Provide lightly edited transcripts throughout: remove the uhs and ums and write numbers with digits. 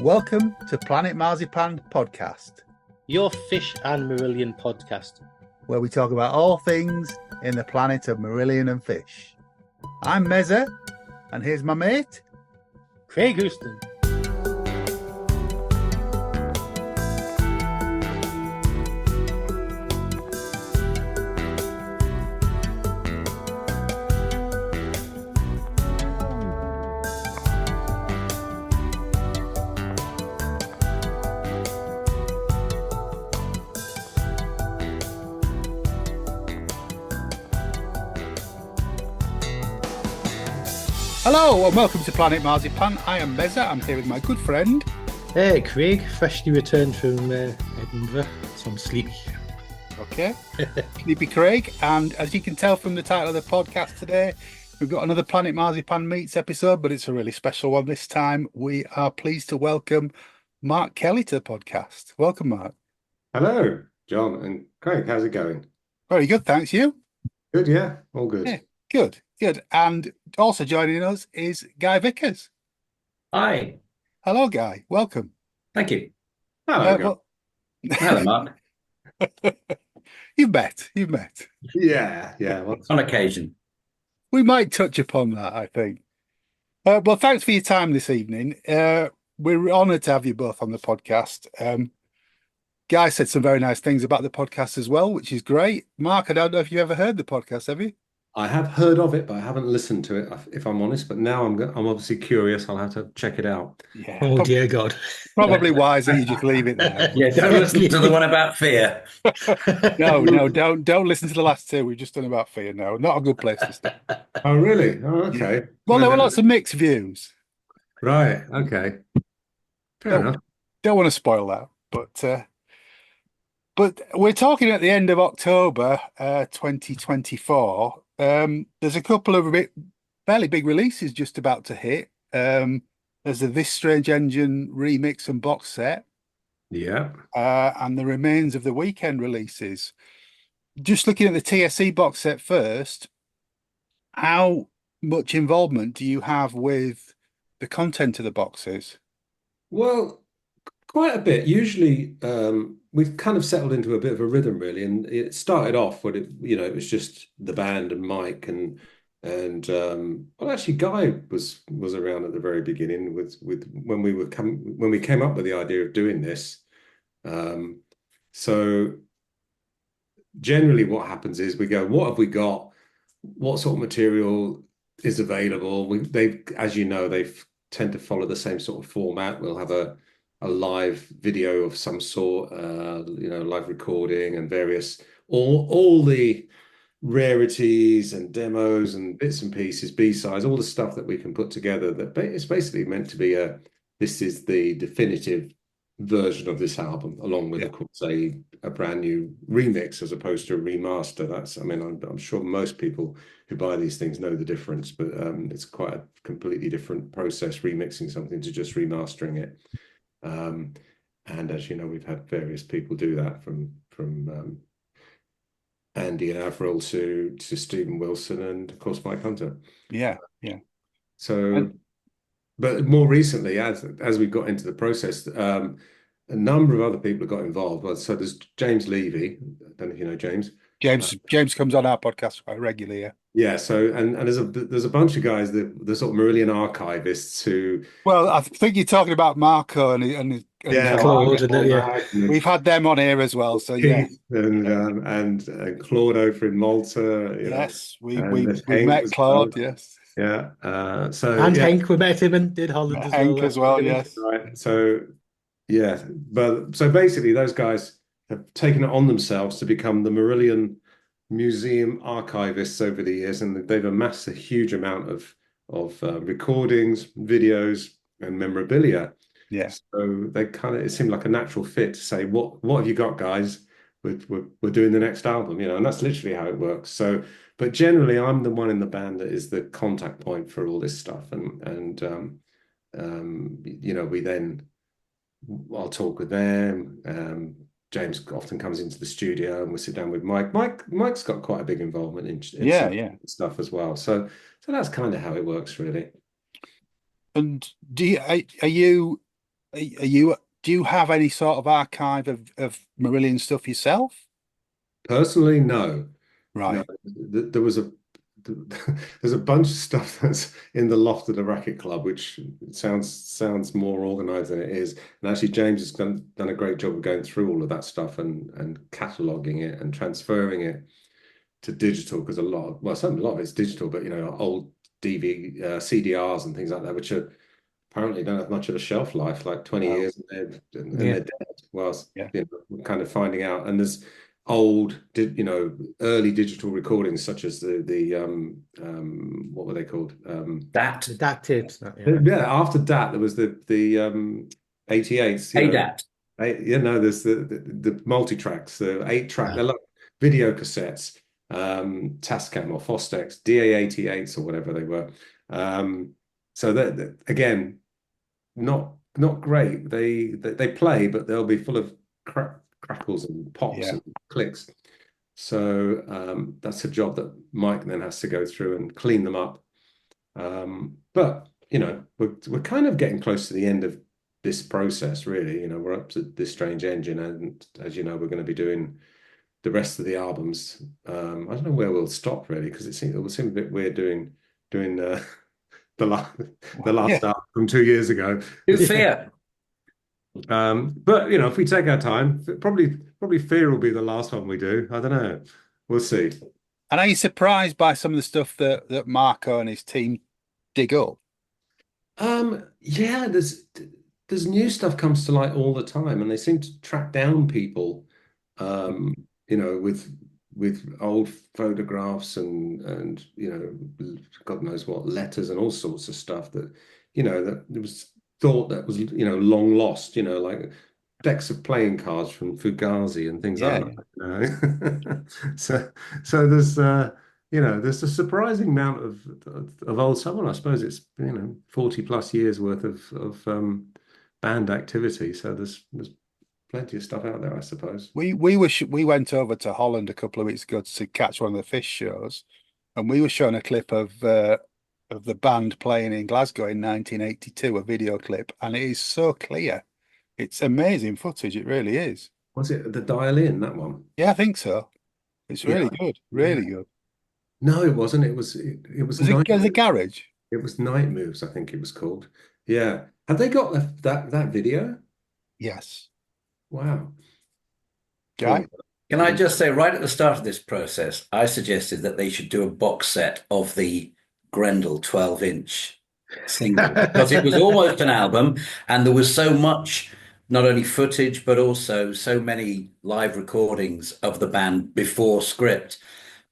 Welcome to Planet Marzipan podcast, your fish and Marillion podcast, where we talk about all things in the planet of Marillion and fish. I'm Mezza, and here's my mate, Craig Houston. Hello and welcome to Planet Marzipan. I am Mezza. I'm here with my good friend. Hey, Craig, freshly returned from Edinburgh, so I'm sleepy. Okay, Sleepy Craig. And as you can tell from the title of the podcast today, we've got another Planet Marzipan Meets episode, but it's a really special one this time. We are pleased to welcome Mark Kelly to the podcast. Welcome, Mark. Hello, John and Craig. How's it going? Very good, thanks. You? Good, yeah, all good. Yeah, good. And also joining us is Guy Vickers. Hi. Hello, Guy. Welcome. Thank you. Hello, Hello, Mark. You've met. Yeah. Well, On occasion. We might touch upon that, I think. Well, thanks for your time this evening. We're honoured to have you both on the podcast. Guy said some very nice things about the podcast as well, which is great. Mark, I don't know if you ever heard the podcast, have you? I have heard of it, but I haven't listened to it, if I'm honest. But now I'm obviously curious. I'll have to check it out. Yeah. Oh, dear God. Probably wise that you just leave it there. Yeah, don't listen to the one about fear. No, don't listen to the last two. We've just done about fear now. Not a good place to start. Oh, really? Oh, okay. Well, there were lots of mixed views. Right. Okay. Fair enough. Don't want to spoil that, but we're talking at the end of October 2024. There's a couple of fairly big releases just about to hit. There's the This Strange Engine remix and box set. Yeah. And the remains of the weekend releases. Just looking at the TSE box set first, how much involvement do you have with the content of the boxes? Well, quite a bit. Usually, we've kind of settled into a bit of a rhythm, really. And it started off when it was just the band and Mike and well, actually, Guy was around at the very beginning with when we came up with the idea of doing this. So generally, what happens is we go, what have we got? What sort of material is available? As you know, they tend to follow the same sort of format. We'll have a live video of some sort, live recording and various all the rarities and demos and bits and pieces, B-sides, all the stuff that we can put together. That it's basically meant to be this is the definitive version of this album, along with, of course, a brand new remix as opposed to a remaster. I'm sure most people who buy these things know the difference, but it's quite a completely different process remixing something to just remastering it. And as you know, we've had various people do that from Andy and Avril to Stephen Wilson and of course Mike Hunter. Yeah. So, but more recently, as we got into the process, a number of other people have got involved. Well, so there's James Levy. I don't know if you know James. James comes on our podcast quite regularly. Yeah. Yeah, so and there's a bunch of guys, the sort of Marillion archivists who. Well, I think you're talking about Marco and Claude, we've had them on here as well. So yeah, and Claude over in Malta. Yes, we met Claude. Well. Yes. Yeah. Hank, we met him and did Holland as Hank well. as well. Yes. Right. So yeah, but so basically, those guys have taken it on themselves to become the Marillion museum archivists over the years, and they've amassed a huge amount of recordings, videos, and memorabilia. Yeah. So it seemed like a natural fit to say, what have you got, guys? We're doing the next album, and that's literally how it works. So, but generally, I'm the one in the band that is the contact point for all this stuff, and we then I'll talk with them. James often comes into the studio and we sit down with Mike. Mike's got quite a big involvement in stuff as well. So that's kind of how it works, really. And are you Are you? Do you have any sort of archive of Marillion stuff yourself? Personally, no. No, Right. there was a there's a bunch of stuff that's in the loft of the racket club, which sounds more organized than it is. And actually, James has done a great job of going through all of that stuff and cataloging it and transferring it to digital because a lot of it's digital, but old CDRs and things like that, which are apparently don't have much of a shelf life, like 20 Well, years, and Yeah. they're dead. Whilst yeah. we're kind of finding out, and there's early digital recordings such as the what were they called? That The DAT tapes, that, yeah. Yeah, after that there was the 88s, ADAT. there's the multi-tracks, the 8-track, they're like video cassettes, Tascam or Fostex, DA88s or whatever they were. So that again, not great. They play, but they'll be full of crackles and pops Yeah. and clicks. So that's a job that Mike then has to go through and clean them up. But we're kind of getting close to the end of this process, really. We're up to this strange engine, and as you know, we're going to be doing the rest of the albums. I don't know where we'll stop really, because it will seem a bit weird doing the last Yeah. album from 2 years ago. to Fear. But if we take our time, probably Fear will be the last one we do. I don't know. We'll see. And are you surprised by some of the stuff that Marco and his team dig up? Yeah, there's new stuff comes to light all the time, and they seem to track down people, with old photographs and God knows what letters and all sorts of stuff that that it was thought that was long lost, like decks of playing cards from Fugazi and things Yeah. like that. So there's a surprising amount of old someone. I suppose it's 40 plus years worth of band activity. So there's plenty of stuff out there, I suppose. We went over to Holland a couple of weeks ago to catch one of the Fish shows, and we were shown a clip of the band playing in Glasgow in 1982, a video clip, and it is so clear. It's amazing footage. It really is. Was it the Dial In, that one? Yeah, I think so. It's Yeah, really good. yeah. Really good. No, it wasn't. It was Was night. it the garage? It was Night Moves, I think it was called. Yeah. Have they got that video? Yes. Wow. Guy? Cool. Can I just say, right at the start of this process, I suggested that they should do a box set of the Grendel 12-inch single because it was almost an album, and there was so much, not only footage, but also so many live recordings of the band before script,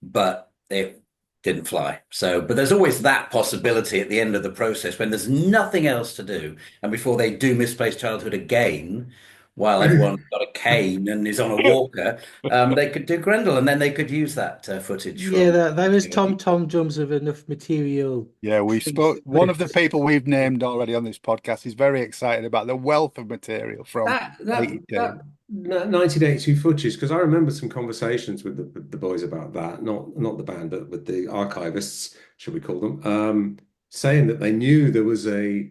but it didn't fly. But there's always that possibility at the end of the process when there's nothing else to do, and before they do Misplaced Childhood again, while everyone's got a cane and is on a walker, they could do Grendel, and then they could use that footage Yeah, from. there is Tom drums of enough material. Yeah, we spoke. One of the people we've named already on this podcast is very excited about the wealth of material from That 82. 1982 footage, because I remember some conversations with the boys about that, not the band, but with the archivists, should we call them, saying that they knew there was a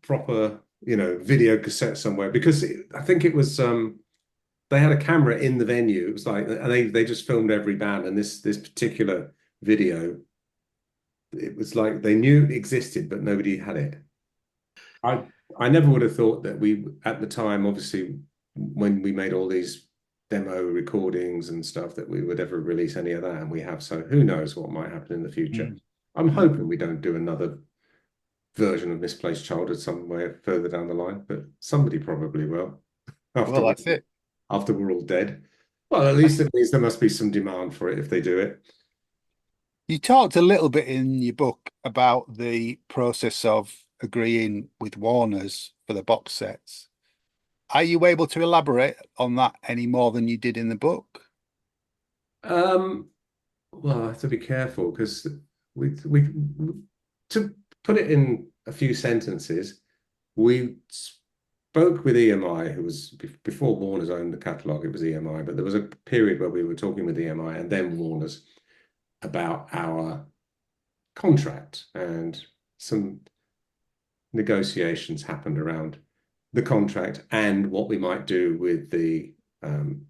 proper video cassette somewhere, because I think it was they had a camera in the venue. It was like, and they just filmed every band, and this particular video, it was like they knew it existed, but nobody had it. I never would have thought that we, at the time, obviously, when we made all these demo recordings and stuff, that we would ever release any of that, and we have. So who knows what might happen in the future. Mm. I'm hoping we don't do another version of Misplaced Childhood somewhere further down the line, but somebody probably will. Well, that's it. After we're all dead. Well, at least it means there must be some demand for it if they do it. You talked a little bit in your book about the process of agreeing with Warner's for the box sets. Are you able to elaborate on that any more than you did in the book? Well, I have to be careful because we to put it in a few sentences, we spoke with EMI, who was before Warner's owned the catalogue. It was EMI, but there was a period where we were talking with EMI and then Warner's about our contract, and some negotiations happened around the contract and what we might do with the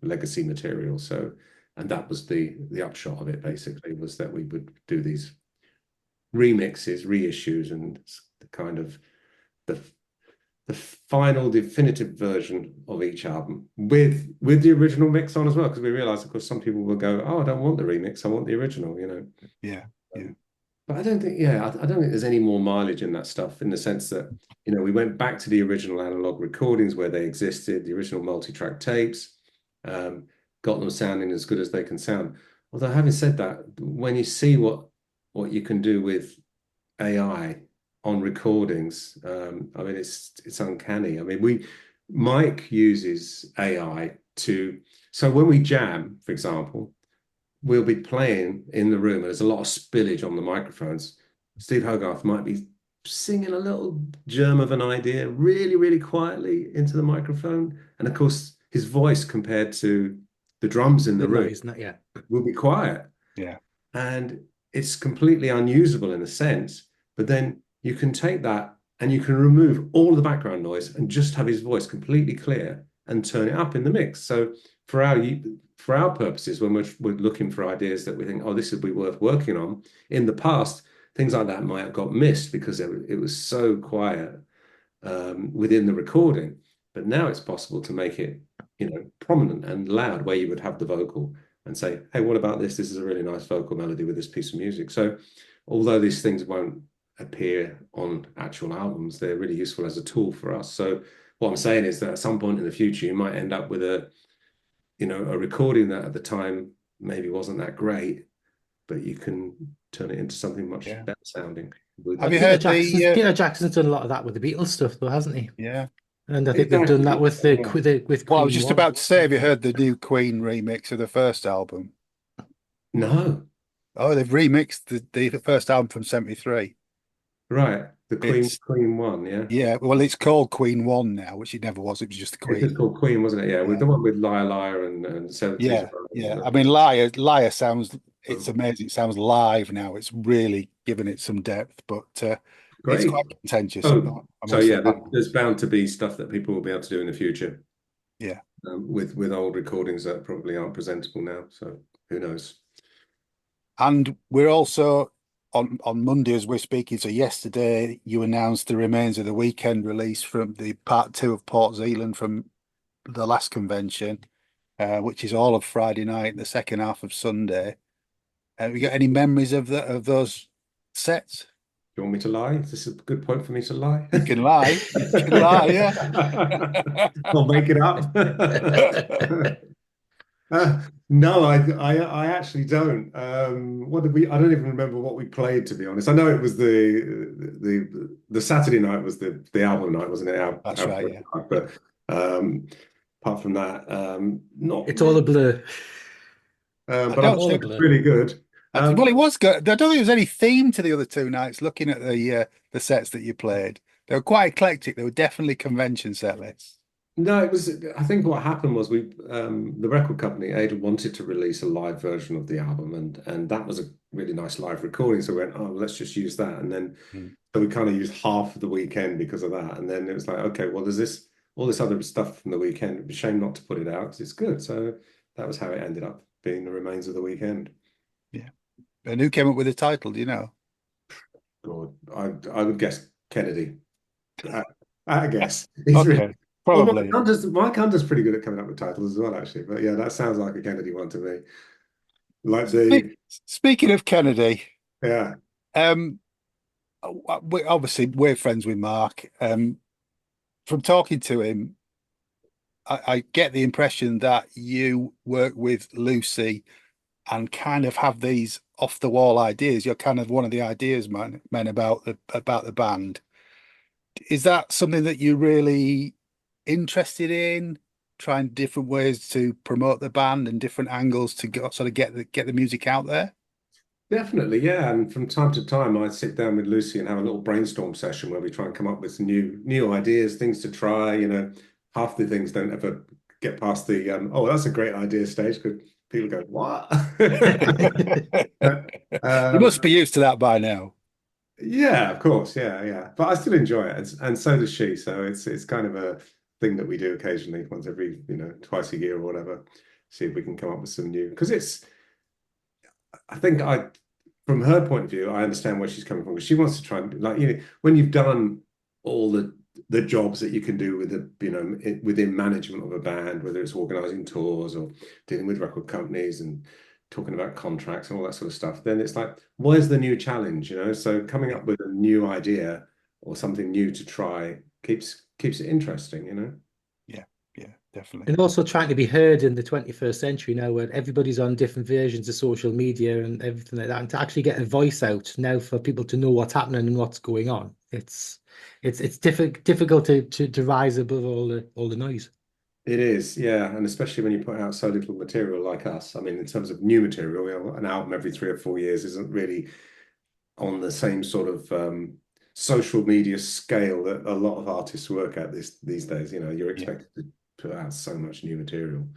legacy material. So, and that was the upshot of it, basically, was that we would do these remixes, reissues, and the kind of the final definitive version of each album with the original mix on as well, because we realized, of course, some people will go, oh, I don't want the remix, I want the original, you know. Yeah. But I don't think, I don't think there's any more mileage in that stuff, in the sense that, you know, we went back to the original analog recordings where they existed, the original multi-track tapes, got them sounding as good as they can sound. Although, having said that, when you see what you can do with AI on recordings, I mean, it's uncanny. I mean, Mike uses AI so when we jam, for example, we'll be playing in the room and there's a lot of spillage on the microphones. Steve Hogarth might be singing a little germ of an idea really, really quietly into the microphone. And of course, his voice compared to the drums in the room will be quiet. Yeah. And it's completely unusable in a sense. But then you can take that and you can remove all the background noise and just have his voice completely clear and turn it up in the mix. So for our purposes, when we're looking for ideas that we think, oh, this would be worth working on, in the past, things like that might have got missed because it was so quiet within the recording. But now it's possible to make it, you know, prominent and loud, where you would have the vocal and say, hey, what about this? This is a really nice vocal melody with this piece of music. So although these things won't appear on actual albums, they're really useful as a tool for us. So what I'm saying is that at some point in the future, you might end up with a recording that at the time maybe wasn't that great, but you can turn it into something much better sounding. Have you heard Peter Jackson's done a lot of that with the Beatles stuff, though, hasn't he? Yeah. And I think they've done that with Queen. Well, I was just about to say, have you heard the new Queen remix of the first album? No. Oh, they've remixed the first album from '73. Right. The Queen one, yeah. Yeah, well, it's called Queen One now, which it never was. It was just the Queen. It was called Queen, wasn't it? Yeah, with the one with Liar Liar and 70s. Yeah. I mean, Liar sounds, it's amazing. It sounds live now. It's really giving it some depth, but it's quite contentious. There's bound to be stuff that people will be able to do in the future. Yeah. With old recordings that probably aren't presentable now. So who knows? And we're also on Monday as we're speaking. So yesterday you announced the remains of the weekend release from the part 2 of Port Zealand from the last convention, which is all of Friday night, the second half of Sunday. Have you got any memories of those sets? Do you want me to lie? Is this a good point for me to lie? You can lie. You can lie, yeah. I'll make it up. No, I actually don't. What did we? I don't even remember what we played, to be honest. I know it was the Saturday night was the album night, wasn't it? That's right, yeah. Night, but apart from that, not. It's all a blur. But I thought it was really good. Well, it was good. I don't think there was any theme to the other 2 nights. Looking at the sets that you played, they were quite eclectic. They were definitely convention set lists. No, it was. I think what happened was the record company Ada wanted to release a live version of the album, and that was a really nice live recording. So we went, oh, let's just use that, and then so we kind of used half of the weekend because of that, and then it was like, okay, well, there's all this other stuff from the weekend. It'd be a shame not to put it out because it's good. So that was how it ended up being the remains of the weekend. Yeah, and who came up with the title? Do you know? God, I would guess Kennedy. I guess. Okay. Probably. Mike Hunter's pretty good at coming up with titles as well, actually. But yeah, that sounds like a Kennedy one to me. Like Speaking of Kennedy, yeah. Obviously we're friends with Mark. From talking to him, I get the impression that you work with Lucy and kind of have these off the wall ideas. You're kind of one of the ideas men about the band. Is that something that you really interested in, trying different ways to promote the band and different angles to sort of get the music out there? Definitely, yeah. And from time to time, I sit down with Lucy and have a little brainstorm session where we try and come up with some new ideas, things to try. You know, half the things don't ever get past the oh, that's a great idea stage, because people go, what? You must be used to that by now. Yeah, of course. Yeah, yeah. But I still enjoy it, and so does she. So it's kind of a thing that we do occasionally, once every, twice a year or whatever. See if we can come up with some new. Because I think from her point of view, I understand where she's coming from. Because she wants to try and, like, when you've done all the jobs that you can do with within management of a band, whether it's organizing tours or dealing with record companies and talking about contracts and all that sort of stuff, then it's like, where's the new challenge? So coming up with a new idea or something new to try keeps it interesting. Yeah, yeah, definitely. And also trying to be heard in the 21st century now, where everybody's on different versions of social media and everything like that, and to actually get a voice out now for people to know what's happening and what's going on, it's difficult to rise above all the noise. It is, yeah, and especially when you put out so little material like us. I mean, in terms of new material, an album every 3 or 4 years isn't really on the same sort of social media scale that a lot of artists work at these days. You're Yeah. expected to put out so much new material.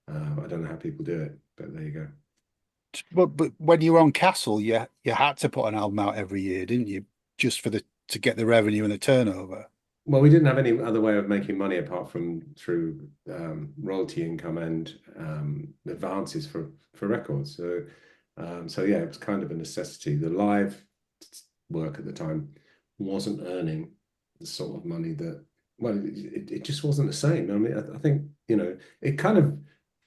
I don't know how people do it, but there you go. But when you were on Castle, you had to put an album out every year, didn't you? Just to get the revenue and the turnover. Well, we didn't have any other way of making money apart from through royalty income and advances for records. So yeah, it was kind of a necessity. The live work at the time wasn't earning the sort of money that, well, it just wasn't the same. I mean, I think, it kind of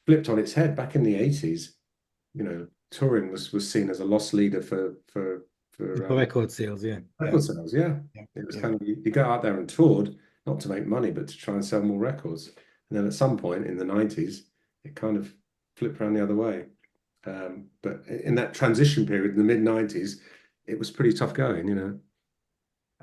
flipped on its head back in the 80s. Touring was seen as a loss leader for Record sales, yeah. record sales. Yeah, Yeah, it was yeah. kind of, you go out there and toured not to make money, but to try and sell more records. And then at some point in the 90s, it kind of flipped around the other way. But in that transition period in the mid 90s, it was pretty tough going.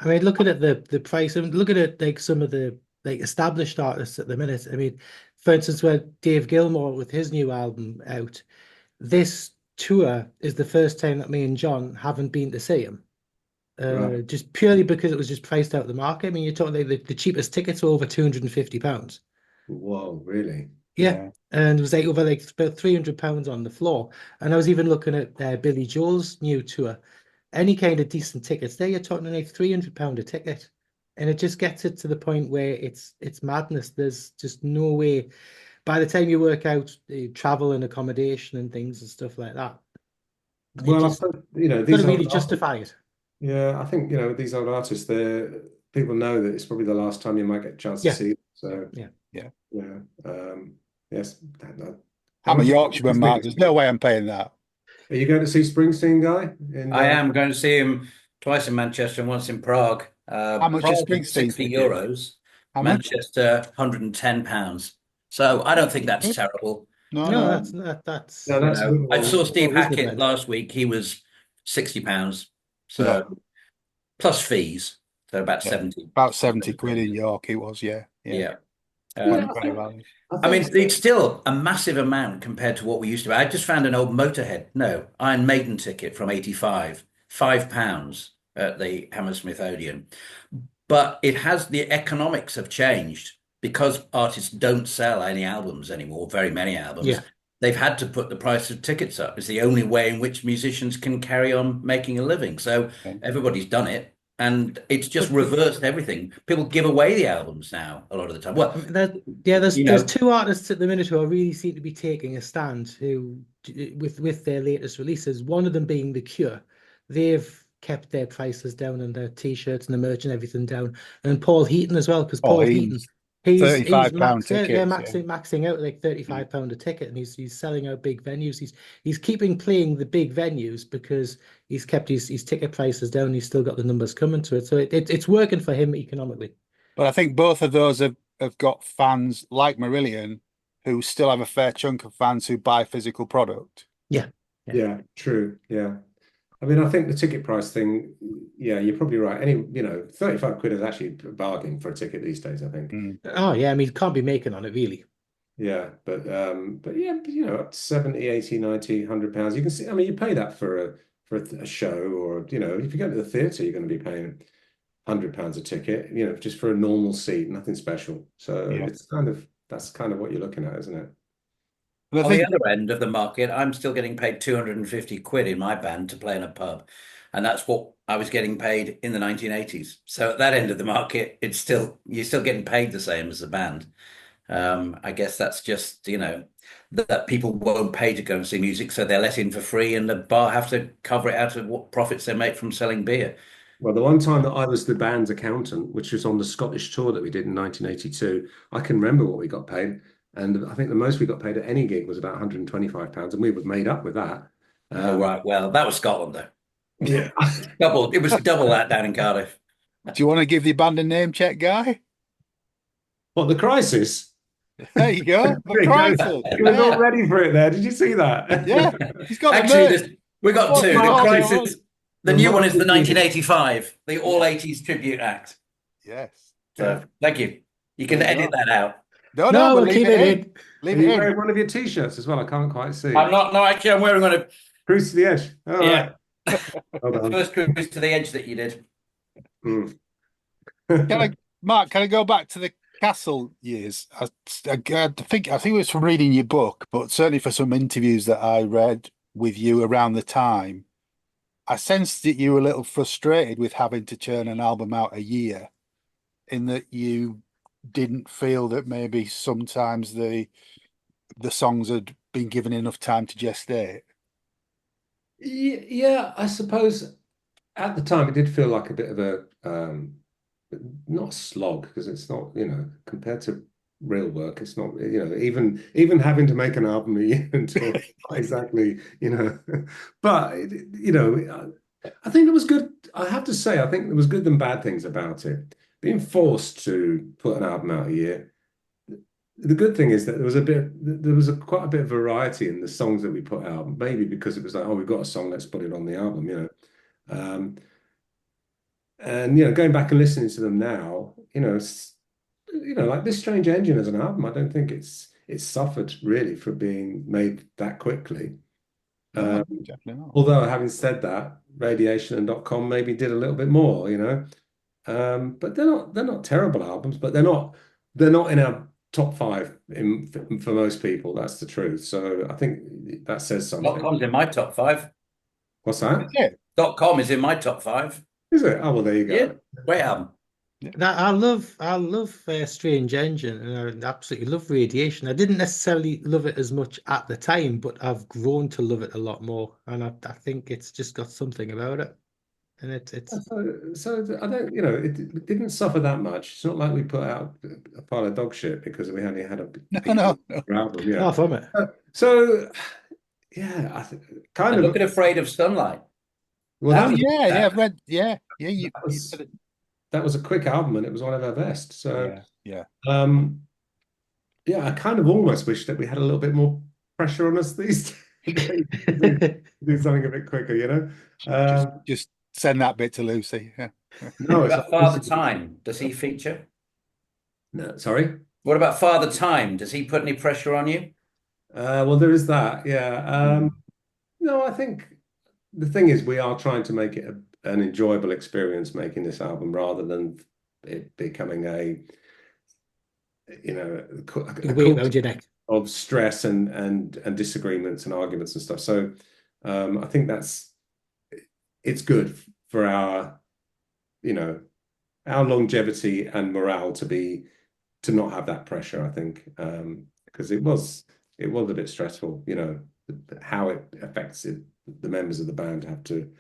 I mean, looking at the price, I mean, looking at like some of the like established artists at the minute. I mean, for instance, where Dave Gilmour with his new album out, this tour is the first time that me and John haven't been to see him. Right. Just purely because it was just priced out of the market. I mean, you're talking like the cheapest tickets were over £250. Whoa, really? Yeah, Yeah. and it was like over like about £300 on the floor. And I was even looking at Billy Joel's new tour. Any kind of decent tickets there, you're talking like £300 a ticket, and it just gets it to the point where it's madness. There's just no way. By the time you work out the travel and accommodation and things and stuff like that, you Well, I just suppose, got to these really old artists, justify it. yeah, I think, these old artists, people know that it's probably the last time you might get a chance to Yeah, see them. So, yeah. Yeah. yeah, yes. How I'm a much Yorkshireman, Mark. There's no way I'm paying that. are you going to see Springsteen, Guy? I am going to see him twice in Manchester and once in Prague. How much is Prague is Springsteen 60 ticket? euros, How much? Manchester £110. So I don't think that's Good. terrible. No, No, no. that's No, that's a bit I saw more. Steve reasonable. Hackett last week. He was £60. Yeah. So plus fees. So about Yeah. 70. About 70 quid in York, it was, yeah. Yeah. Yeah. Yeah, Very, very valid. I mean, it's still a massive amount compared to what we used to. I just found an old Iron Maiden ticket from 85, £5 at the Hammersmith Odeon. But the economics have changed because artists don't sell any albums anymore, very many albums. Yeah. They've had to put the price of tickets up. It's the only way in which musicians can carry on making a living. So Okay. everybody's done it. And it's just reversed everything. People give away the albums now a lot of the time. Well, I mean, there's two artists at the minute who are really seem to be taking a stand who with their latest releases. One of them being The Cure. They've kept their prices down and their t-shirts and the merch and everything down. And Paul Heaton as well, because Oh, Paul Heaton, he's he's £35 they're tickets. Yeah. maxing out like £35 a ticket, and he's selling out big venues. He's keeping playing the big venues because he's kept his ticket prices down. He's still got the numbers coming to it, so it's working for him economically. But I think both of those have got fans like Marillion who still have a fair chunk of fans who buy physical product. Yeah, true. Yeah. I mean, I think the ticket price thing, yeah, you're probably right. 35 quid is actually a bargain for a ticket these days, I think. Oh yeah, I mean, can't be making on it really. Yeah, but yeah, up to 70, 80, 90, £100. You can see, I mean, you pay that for a show, or if you go to the theatre, you're going to be paying £100 a ticket, just for a normal seat, nothing special. So Yeah. that's kind of what you're looking at, isn't it? But I on the think other end of the market, I'm still getting paid 250 quid in my band to play in a pub. and that's what I was getting paid in the 1980s. So at that end of the market, you're still getting paid the same as the band. I guess that's just, that people won't pay to go and see music, so they're let in for free, and the bar have to cover it out of what profits they make from selling beer. Well, the one time that I was the band's accountant, which was on the Scottish tour that we did in 1982, I can remember what we got paid. And I think the most we got paid at any gig was about £125, and we were made up with that. Oh, right. Well, that was Scotland, though. Yeah. It was double that down in Cardiff. Do you want to give the band a name check, Guy? What, the Crisis? There you go. The There you go. Crisis. He was all Yeah. ready for it there. Did you see that? Yeah. He's got the Actually, merch. we got Oh, two. my The God. Crisis. The The new one is the Marzipan. 1985, the all 80s tribute act. Yes. So thank you. You can There you edit go. that out. No, No, we'll we'll leave keep it it in. in. Leave Are it you in. wearing one of your t-shirts as well? I can't quite see. I'm not. No, actually, I'm wearing one of. Cruise to the edge. All Yeah. right. Well done. First cruise to the edge that you did. Mm. Mark, can I go back to the Castle years? I think it was from reading your book, but certainly for some interviews that I read with you around the time, I sensed that you were a little frustrated with having to churn an album out a year, in that you didn't feel that maybe sometimes the songs had been given enough time to gestate. Yeah, I suppose at the time it did feel like a bit of a not a slog, because it's not, compared to real work, it's not, even having to make an album a year until exactly, but I think it was good. I have to say, I think there was good and bad things about it. Being forced to put an album out a year. The good thing is that there was quite a bit of variety in the songs that we put out, maybe because it was like, oh, we've got a song, let's put it on the album, and going back and listening to them now, like This Strange Engine as an album, I don't think it's suffered really for being made that quickly. No, definitely not. Although having said that, Radiation and .com maybe did a little bit more, but they're not terrible albums, but they're not in our top 5 for most people. That's the truth. So I think that says something. .com's in my top 5. What's that? Yeah. .com is in my top 5. Is it? Oh, well, there you go. Yeah, great album. I love Strange Engine, and I absolutely love Radiation. I didn't necessarily love it as much at the time, but I've grown to love it a lot more, and I think it's just got something about it, and it's So I don't, it didn't suffer that much. It's not like we put out a pile of dog shit because we only had a No. album. Yeah. far from it. So yeah, I think kind And of. look at Afraid of Sunlight. Well, Oh, yeah, I've read. Yeah. You that was a quick album, and it was one of our best. So yeah. Yeah, I kind of almost wish that we had a little bit more pressure on us these days to do something a bit quicker, Just send that bit to Lucy. Yeah. No, What it's about Father Time? Does he feature? No, sorry. What about Father Time? Does he put any pressure on you? Well, there is that. Yeah. No, I think the thing is we are trying to make it an enjoyable experience making this album, rather than it becoming a Weight around your neck. of stress and disagreements and arguments and stuff. So I think it's good for our longevity and morale to not have that pressure, I think, because it was a bit stressful, how it affects the members of the band have to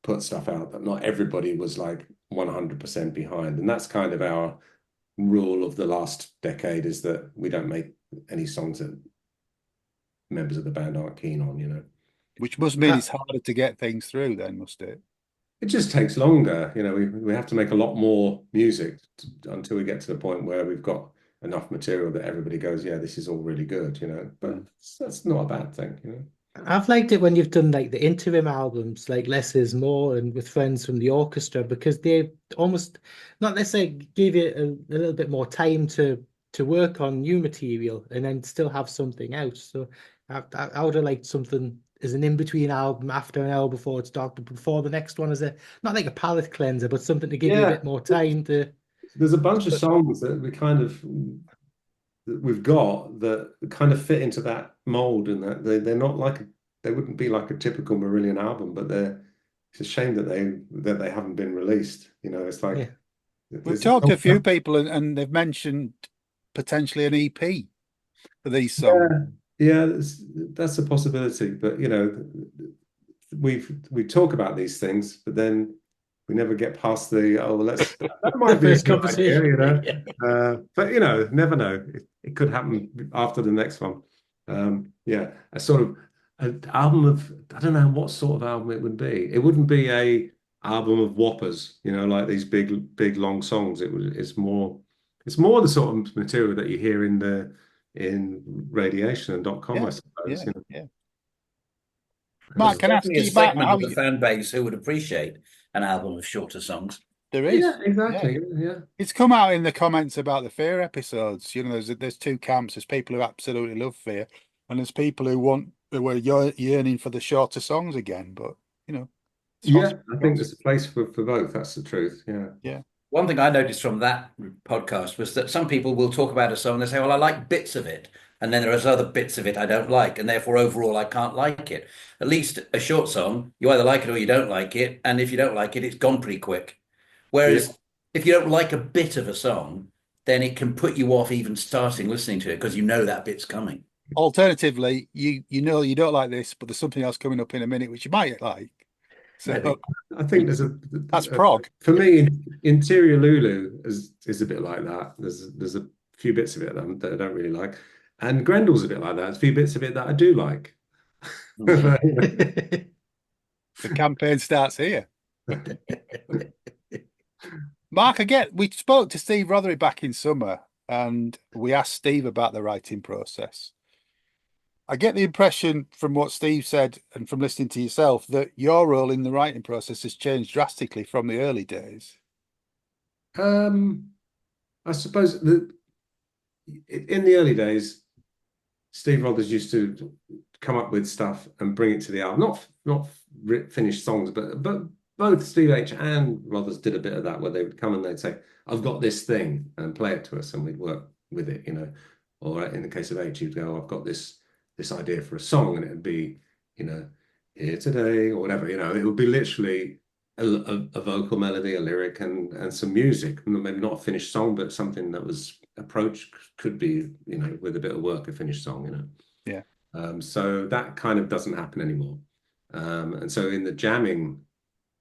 put stuff out that not everybody was like 100% behind. And that's kind of our rule of the last decade, is that we don't make any songs that members of the band aren't keen on, Which must mean it's harder to get things through then, must it? It just takes longer. We have to make a lot more music until we get to the point where we've got enough material that everybody goes, yeah, this is all really good, but that's not a bad thing, I've liked it when you've done like the interim albums, like Less Is More and With Friends from the Orchestra, because they almost not necessarily give you a little bit more time to work on new material and then still have something out. So I would have liked something as an in-between album, after an album, before it's dark, before the next one, as not like a palate cleanser, but something to give you a bit more time to. There's a bunch of songs that we've got that kind of fit into that mold, and that they're not like they wouldn't be like a typical Marillion album, but it's a shame that they haven't been released. You know, it's like Yeah. We've talked to a few people and they've mentioned potentially an EP for these songs. Yeah, that's a possibility. But you know, we talk about these things, but then we never get past that might be a First good idea, conversation. you know. Yeah. But you know, never know. It could happen after the next one. Yeah, a sort of an album of, I don't know what sort of album it would be. It wouldn't be a album of whoppers, you know, like these big long songs. It's more the sort of material that you hear in radiation and .com, I suppose. You know. Yeah. There's Mark, can I ask certainly a you about segment how of the you, fan base who would appreciate an album of shorter songs. there Yeah, is. exactly. Yeah. Yeah. It's come out in the comments about the Fear episodes. You know, there's two camps. There's people who absolutely love Fear, and there's people who are yearning for the shorter songs again. But you know, Yeah, I think there's a place for both. That's the truth. Yeah. yeah, One thing I noticed from that podcast was that some people will talk about a song and they say, well, I like bits of it. And then there are other bits of it I don't like. And therefore, overall, I can't like it. At least a short song, you either like it or you don't like it. And if you don't like it, it's gone pretty quick. Yeah. Whereas if you don't like a bit of a song, then it can put you off even starting listening to it because you know that bit's coming. Alternatively, you know you don't like this, but there's something else coming up in a minute which you might like. So Maybe. I think that's prog. for me, Interior Lulu is a bit like that. There's a few bits of it that I don't really like, and Grendel's a bit like that. There's a few bits of it that I do like. The campaign starts here. Mark, again, we spoke to Steve Rothery back in summer, and we asked Steve about the writing process. I get the impression from what Steve said and from listening to yourself that your role in the writing process has changed drastically from the early days. I suppose in the early days, Steve Rothers used to come up with stuff and bring it to the album. Not finished songs, but both Steve H and Rothers did a bit of that, where they would come and they'd say, "I've got this thing," and play it to us, and we'd work with it, you know. Or in the case of H, he'd go, "I've got this idea for a song," and it'd be, you know, "Here Today" or whatever, you know. It would be literally a vocal melody, a lyric, and some music. Maybe not a finished song, but something that was approached, could be, you know, with a bit of work, a finished song, you know. Yeah. So that kind of doesn't happen anymore. And so in the jamming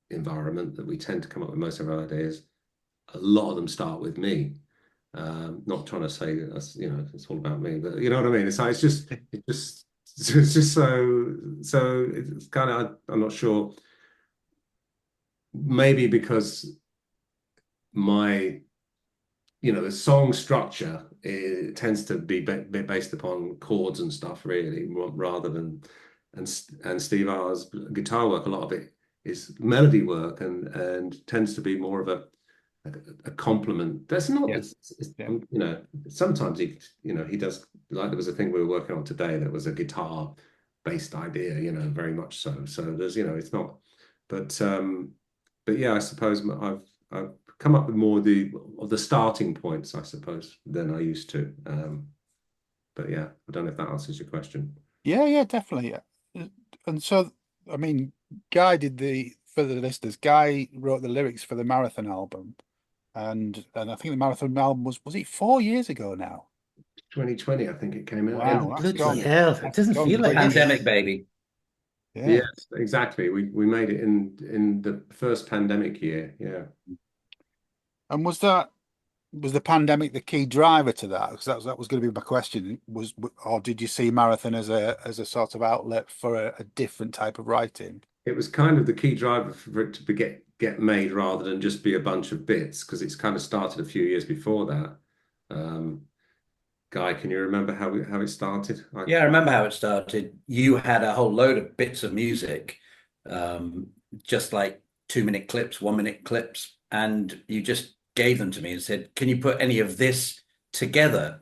environment that we tend to come up with most of our ideas, a lot of them start with me. Not trying to say that's, you know, it's all about me, but you know what I mean. It's like, it's just so it's kind of, I'm not sure. Maybe because my, you know, the song structure, it tends to be based upon chords and stuff, really, rather than and Steve R's guitar work. A lot of it is melody work and tends to be more of a compliment. That's not, you know, sometimes he does, like there was a thing we were working on today that was a guitar based idea, you know, very much so. So there's, you know, it's not, but yeah, I suppose I've come up with more of the starting points, I suppose, than I used to. But yeah, I don't know if that answers your question. Yeah, definitely. And so, I mean, Guy did for the listeners, Guy wrote the lyrics for the Marathon album. And I think the Marathon album was it 4 years ago now? 2020, I think it came out. Wow, that's Bloody hell. It doesn't feel like Pandemic, baby. Yeah. Yes, exactly. We made it in the first pandemic year. Yeah. And was the pandemic the key driver to that? Because that was going to be my question. Or did you see Marathon as a sort of outlet for a different type of writing? It was kind of the key driver for it to get made rather than just be a bunch of bits, because it's kind of started a few years before that. Guy, can you remember how it started? Yeah, I remember how it started. You had a whole load of bits of music, just like 2-minute clips, 1-minute clips, and you just gave them to me and said, "Can you put any of this together?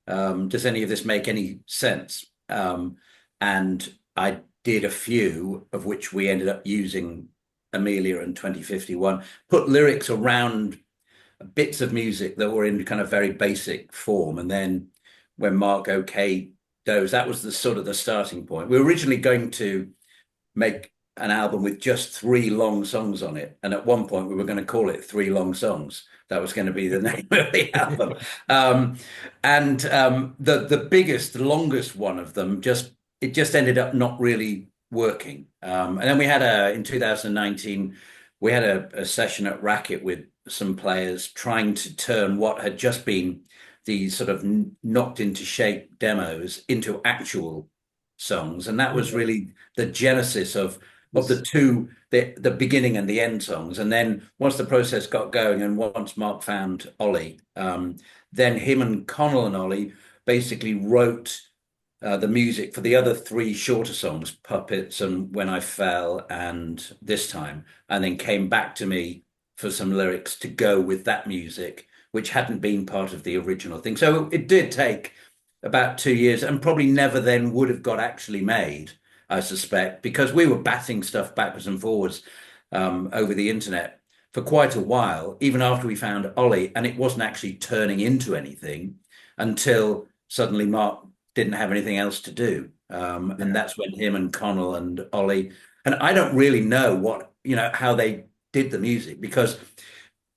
Does any of this make any sense?" And I did a few, of which we ended up using Amelia and 2051, put lyrics around bits of music that were in kind of very basic form. And then when Mark okayed those, that was the sort of the starting point. We were originally going to make an album with just 3 long songs on it. And at one point we were going to call it 3 Long Songs. That was going to be the name of the album. The biggest, longest one of them, it just ended up not really working. And then we had in 2019, we had a session at Racket with some players trying to turn what had just been these sort of knocked into shape demos into actual songs. And that was really the genesis of the two, the beginning and the end songs. And then once the process got going and once Mark found Ollie, then him and Connell and Ollie basically wrote the music for the other 3 shorter songs, Puppets and When I Fell and This Time, and then came back to me for some lyrics to go with that music, which hadn't been part of the original thing. So it did take about 2 years, and probably never then would have got actually made, I suspect, because we were batting stuff backwards and forwards over the internet for quite a while, even after we found Ollie, and it wasn't actually turning into anything until suddenly Mark didn't have anything else to do. And that's when him and Connell and Ollie, and I don't really know how they did the music, because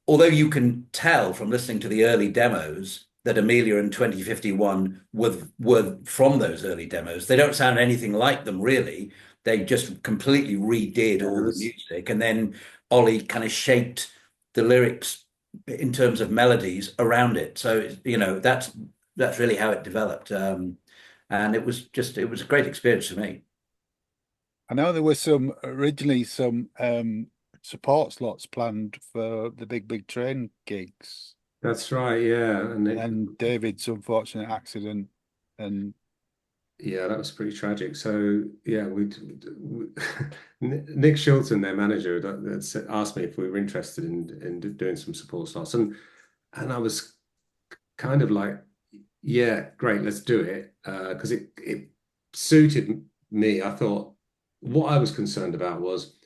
although you can tell from listening to the early demos that Amelia and 2051 were from those early demos, they don't sound anything like them, really. They just completely redid all the music, and then Ollie kind of shaped the lyrics in terms of melodies around it. So that's really how it developed, and it was a great experience for me. I know there were originally some support slots planned for the Big Train gigs. That's right, yeah. And David's unfortunate accident, and yeah, that was pretty tragic. So yeah, Nick Shilton, their manager, asked me if we were interested in doing some support slots, and I was kind of like, yeah, great, let's do it, because it suited me. I thought what I was concerned about was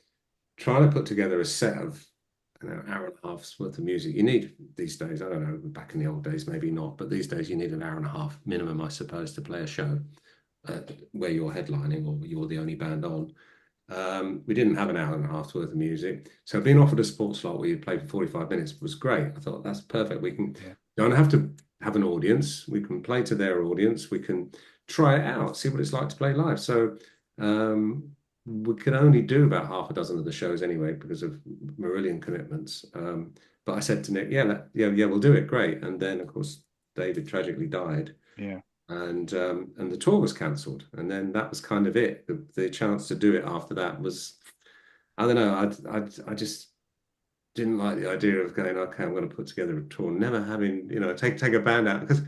trying to put together a set of hour and a half's worth of music. You need these days, I don't know, back in the old days, maybe not, but these days you need an hour and a half minimum, I suppose, to play a show where you're headlining or you're the only band on. We didn't have an hour and a half's worth of music. So being offered a sports slot where you play for 45 minutes was great. I thought that's perfect. We don't have to have an audience. We can play to their audience. We can try it out, see what it's like to play live. So we could only do about half a dozen of the shows anyway because of Marillion commitments. But I said to Nick, yeah, we'll do it. Great. And then, of course, David tragically died. Yeah. And the tour was cancelled. And then that was kind of it. The chance to do it after that was, I don't know, I just didn't like the idea of going, okay, I'm going to put together a tour, never having, take a band out, because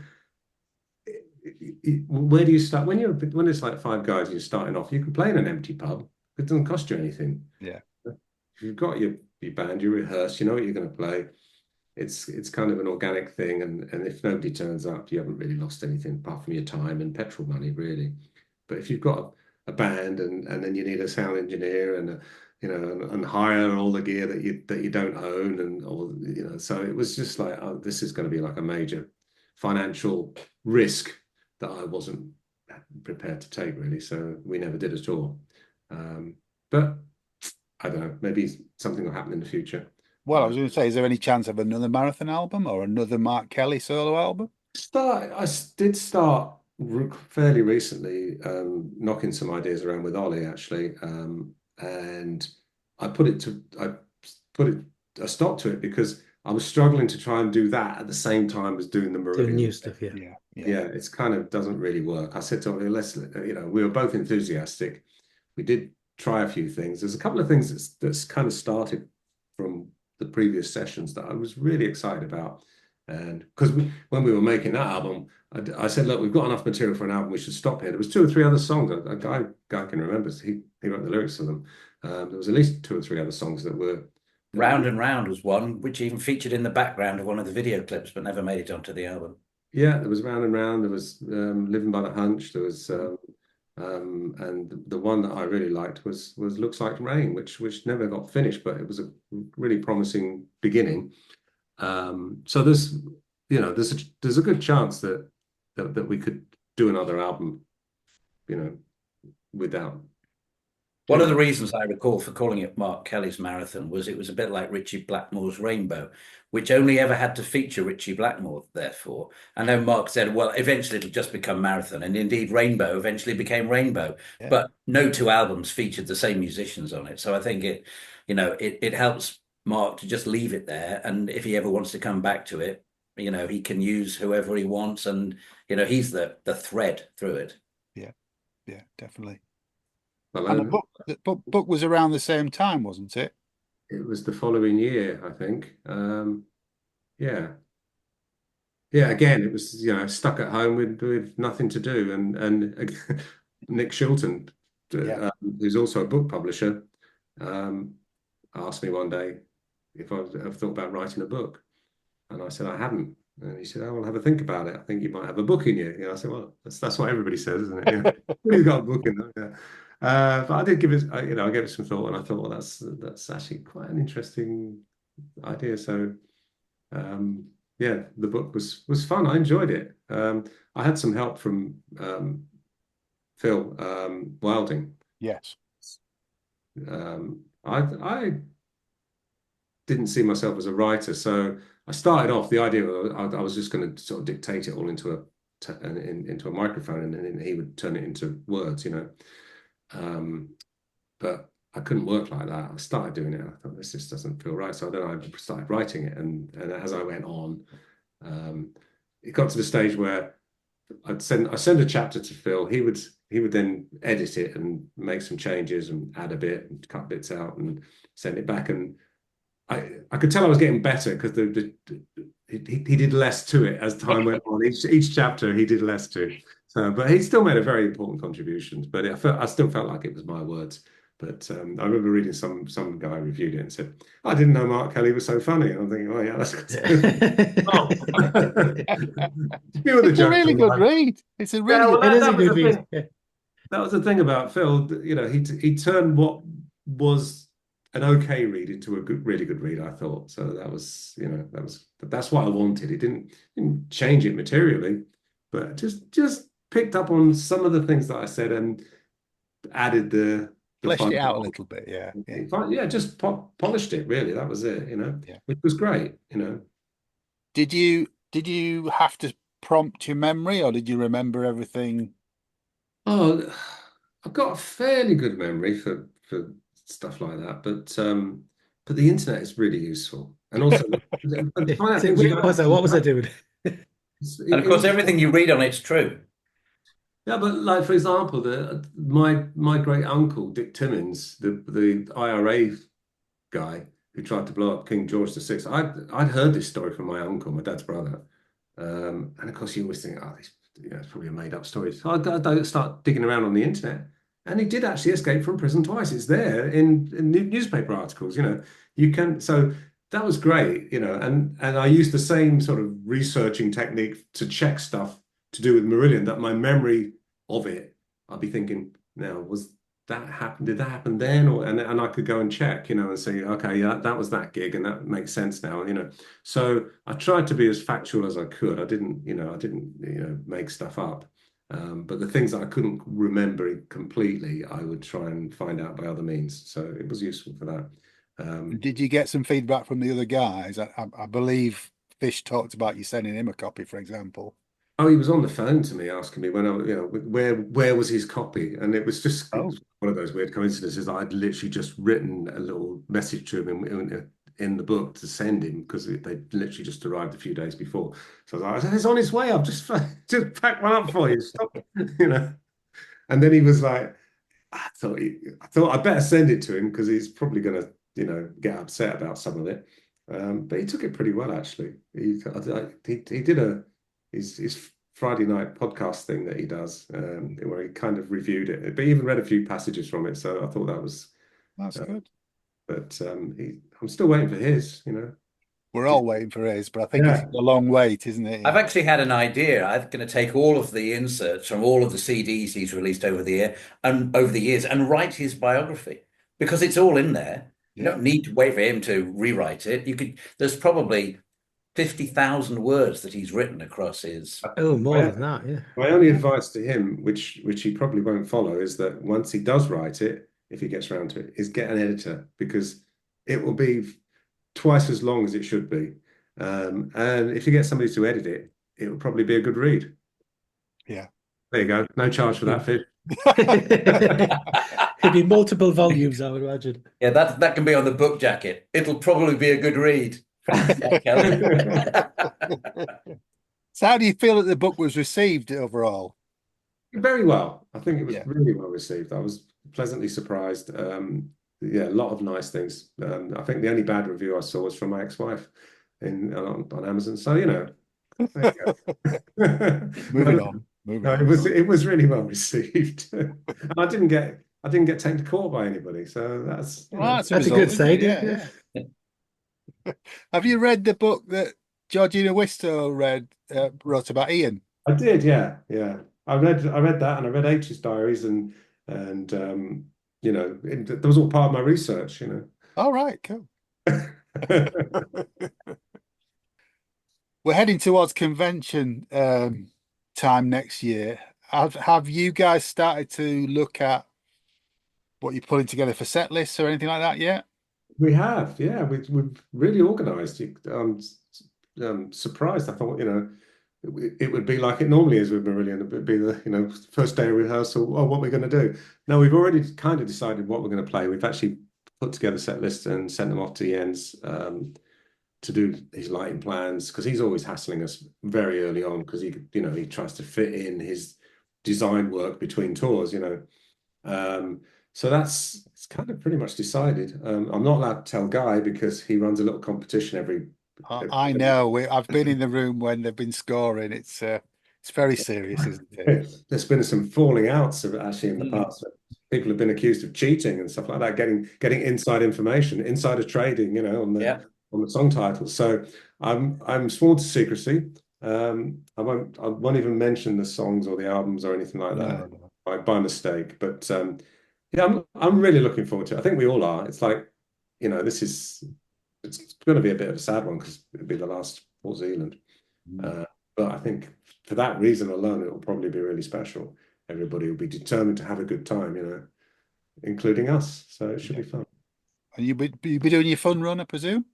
where do you start when it's like 5 guys and you're starting off? You can play in an empty pub. It doesn't cost you anything. Yeah. If you've got your band, you rehearse, you know what you're going to play. It's kind of an organic thing, and if nobody turns up, you haven't really lost anything apart from your time and petrol money, really. But if you've got a band and then you need a sound engineer and hire all the gear that you don't own, and so it was just like, oh, this is going to be like a major financial risk that I wasn't prepared to take, really. So we never did at all. But I don't know, maybe something will happen in the future. Well, I was going to say, is there any chance of another Marathon album or another Mark Kelly solo album? I did start fairly recently, knocking some ideas around with Ollie, actually, and I put a stop to it because I was struggling to try and do that at the same time as doing the Marillion. Doing new stuff, yeah. Yeah, it's kind of doesn't really work. I said to Ollie, we were both enthusiastic. We did try a few things. There's a couple of things that's kind of started from the previous sessions that I was really excited about. And because when we were making that album, I said, look, we've got enough material for an album. We should stop here. There was 2 or 3 other songs. A guy can remember. He wrote the lyrics for them. There was at least 2 or 3 other songs that were. Round and Round was one, which even featured in the background of one of the video clips, but never made it onto the album. Yeah, there was Round and Round. There was Living by the Hunch. There was, and the one that I really liked was Looks Like Rain, which never got finished, but it was a really promising beginning. So there's a good chance that we could do another album, without. One of the reasons I recall for calling it Mark Kelly's marathon was it was a bit like Richie Blackmore's Rainbow, which only ever had to feature Richie Blackmore, therefore. And then Mark said, well, eventually it'll just become Marathon. And indeed, Rainbow eventually became Rainbow. Yeah. But no two albums featured the same musicians on it. So I think it helps Mark to just leave it there. And if he ever wants to come back to it, he can use whoever he wants. And, he's the thread through it. Yeah, definitely. Well, And the book was around the same time, wasn't it? it was the following year, I think. Yeah. Again, it was stuck at home with nothing to do, and Nick Shilton, who's also a book publisher, asked me one day if I've thought about writing a book, and I said I hadn't. And he said, "Oh, well, have a think about it. I think you might have a book in you." I said, "Well, that's what everybody says, isn't it? You've got a book in them." Yeah. But I did give it, I gave it some thought, and I thought, well, that's actually quite an interesting idea. So, yeah, the book was fun. I enjoyed it. I had some help from Phil Wilding. Yes. I didn't see myself as a writer, so I started off the idea I was just going to sort of dictate it all into a microphone, and then he would turn it into words, but I couldn't work like that. I started doing it. I thought this just doesn't feel right, so then I started writing it, and as I went on, it got to the stage where I send a chapter to Phil. He would then edit it and make some changes and add a bit and cut bits out and send it back, and I could tell I was getting better because he did less to it as time went on. Each chapter he did less to it. So, but he still made a very important contribution. But I still felt like it was my words. But I remember reading some guy reviewed it and said, "I didn't know Mark Kelly was so funny." And I'm thinking, "Oh yeah, that's good." It's a really good read. It's a really it is a good read. That was the thing about Phil. He turned what was an okay read into a really good read, I thought. So that's what I wanted. It didn't change it materially, but just picked up on some of the things that I said and added the fleshed it out a little bit. Yeah. Just polished it, really. That was it, which was great. Did you have to prompt your memory, or did you remember everything? Oh, I've got a fairly good memory for stuff like that, but the internet is really useful, and also what was I doing? And of course, everything you read on it's true. Yeah, but like for example, my great uncle Dick Timmins, the IRA guy who tried to blow up King George VI. I'd heard this story from my uncle, my dad's brother, and of course you always think, oh, it's probably a made up story. So I start digging around on the internet. And he did actually escape from prison twice. It's there in newspaper articles, you can. So that was great, and I used the same sort of researching technique to check stuff to do with Marillion, that my memory of it, I'll be thinking, now, was that happen? Did that happen then? And I could go and check, and say, okay, yeah, that was that gig, and that makes sense now, So I tried to be as factual as I could. I didn't make stuff up. But the things that I couldn't remember completely, I would try and find out by other means. So it was useful for that. Did you get some feedback from the other guys? I believe Fish talked about you sending him a copy, for example. Oh, he was on the phone to me asking me when where was his copy, and it was just one of those weird coincidences. I'd literally just written a little message to him in the book to send him because they literally just arrived a few days before. So I was like, "It's on its way. I've just packed one up for you." Stop, And then he was like, I thought I better send it to him because he's probably going to get upset about some of it. But he took it pretty well, actually. He did his Friday night podcast thing that he does, where he kind of reviewed it, but he even read a few passages from it. So I thought that's good. But I'm still waiting for his, We're all waiting for his, but I think it's a long wait, isn't it? I've actually had an idea. I'm going to take all of the inserts from all of the CDs he's released over the years and write his biography, because it's all in there. You don't need to wait for him to rewrite it. There's probably 50,000 words that he's written across his. Oh, more than that, yeah. My only advice to him, which he probably won't follow, is that once he does write it, if he gets around to it, is get an editor, because it will be twice as long as it should be. And if you get somebody to edit it, it will probably be a good read. Yeah. There you go. No charge for that, Fib. It'd be multiple volumes, I would imagine. Yeah, that can be on the book jacket. It'll probably be a good read. Kelly. So how do you feel that the book was received overall? Very well. I think it was Yeah. really well received. I was pleasantly surprised. Yeah, a lot of nice things. I think the only bad review I saw was from my ex-wife on Amazon. So, you know, there you go. Moving on. No, it was really well received. And I didn't get taken to court by anybody. So that's, you know. Well, That's a result, good isn't it? sign. Yeah. Have you read the book that Georgina Wistow wrote about Ian? I did, yeah. I read that, and I read H's diaries, and you know, that was all part of my research, you know. All right, cool. We're heading towards convention time next year. Have you guys started to look at what you're putting together for set lists or anything like that yet? We have, yeah. We've really organised. Surprised. I thought, you know, it would be like it normally is with Marillion. It would be the, you know, first day of rehearsal. Oh, what we're going to do. No, we've already kind of decided what we're going to play. We've actually put together set lists and sent them off to Jens to do his lighting plans, because he's always hassling us very early on, because he, you know, he tries to fit in his design work between tours, you know. So it's kind of pretty much decided. I'm not allowed to tell Guy, because he runs a little competition every I know. I've been in the room when they've been scoring. It's very serious, isn't it? There's been some falling outs actually in the past. People have been accused of cheating and stuff like that, getting inside information, insider trading, you know, on the song titles. So I'm sworn to secrecy. I won't even mention the songs or the albums or anything like that by mistake. But yeah, I'm really looking forward to it. I think we all are. It's like, you know, it's going to be a bit of a sad one, because it'll be the last Port Zealand. But I think for that reason alone, it will probably be really special. Everybody will be determined to have a good time, you know, including us. So it should be fun. And you'll be doing your fun run, I presume,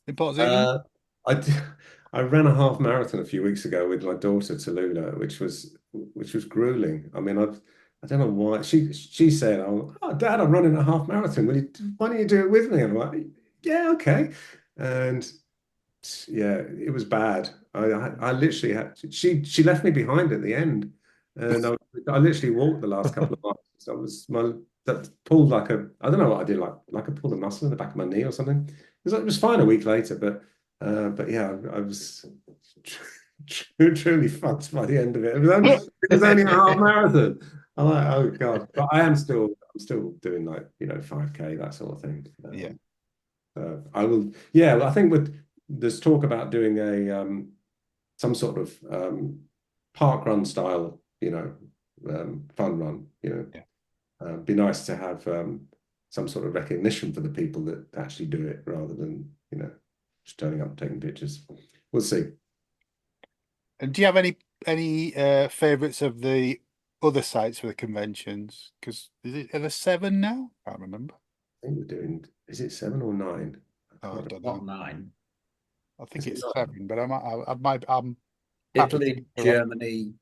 in Port Zealand? I ran a half marathon a few weeks ago with my daughter Tallulah, which was grueling. I mean, I don't know why. She said, "Oh, Dad, I'm running a half marathon. Why don't you do it with me?" And I'm like, "Yeah, okay." And yeah, it was bad. I literally had she left me behind at the end, and I literally walked the last couple of miles. That pulled like I don't know what I did, like I pulled a muscle in the back of my knee or something. It was fine a week later, but yeah, I was truly fucked by the end of it. It was only a half marathon. I'm like, oh God. But I'm still doing, like, you know, 5K, that sort of thing. Yeah. I will, yeah, I think there's talk about doing some sort of park run style, you know, fun run, you know. Yeah. Be nice to have some sort of recognition for the people that actually do it, rather than, you know, just turning up, taking pictures. We'll see. And do you have any favourites of the other sites for the conventions? Because are there 7 now? I can't remember. I think we're doing, is it 7 or 9? I don't Not know. 9. I think Is it it's 9? 7, but I'm Italy, Germany,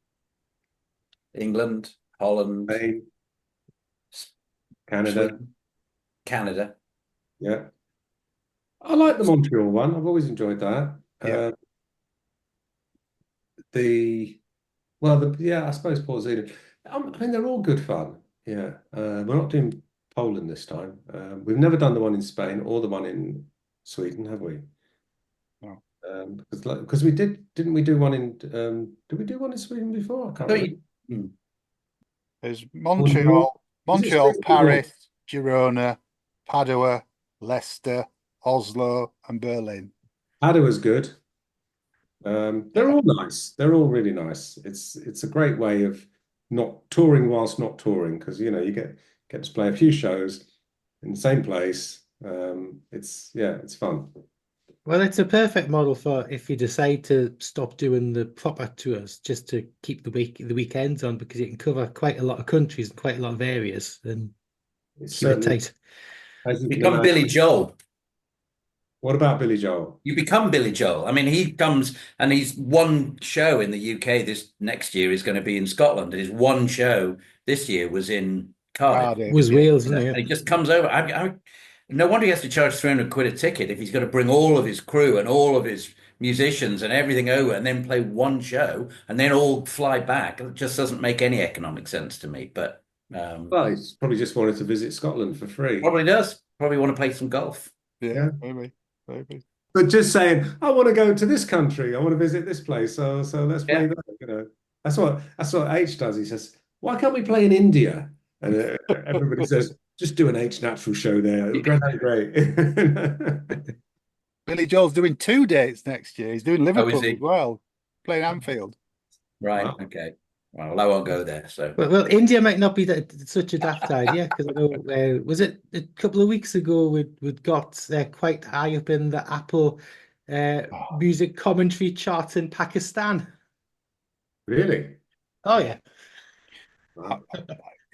England, Holland, Spain, Canada. Sweden, Canada. Yeah. I like the Montreal one. I've always enjoyed that. Yeah. I suppose Port Zealand. I mean, they're all good fun. Yeah. We're not doing Poland this time. We've never done the one in Spain or the one in Sweden, have we? No. Because didn't we do one in, did we do one in Sweden before? I can't remember. There's Montreal, Sweden? Paris, Girona, Padua, Leicester, Oslo, and Berlin. Padua good. They're all nice. They're all really nice. It's a great way of not touring whilst not touring, because, you know, you get to play a few shows in the same place. It's fun. Well, it's a perfect model for if you decide to stop doing the proper tours, just to keep the weekends on, because it can cover quite a lot of countries and quite a lot of areas. And It's So certainly, tight. as you can Become imagine. Billy Joel. What about Billy Joel? You become Billy Joel. I mean, he comes and he's one show in the UK. This next year is going to be in Scotland. And his one show this year was in Cardiff. Cardiff, Was yeah. Wales, You know, wasn't and he it? just comes over. No wonder he has to charge 300 quid a ticket if he's got to bring all of his crew and all of his musicians and everything over and then play one show and then all fly back. It just doesn't make any economic sense to me. But Well, he's probably just wanted to visit Scotland for free. probably does. Probably want to play some golf. Yeah, maybe. But just saying, I want to go to this country. I want to visit this place. So let's play Yeah. that. You know, that's what H does. He says, "Why can't we play in India?" And everybody says, "Just do an H natural show there. That'd be great." Billy Joel's doing 2 dates next year. He's doing Liverpool he? as well, playing Anfield. Right. Wow. Okay. Well, I won't go there. So Well, India might not be such a daft idea because I know was it a couple of weeks ago we'd got quite high up in the Apple Oh, music commentary chart in Pakistan. Really? Oh yeah, Wow.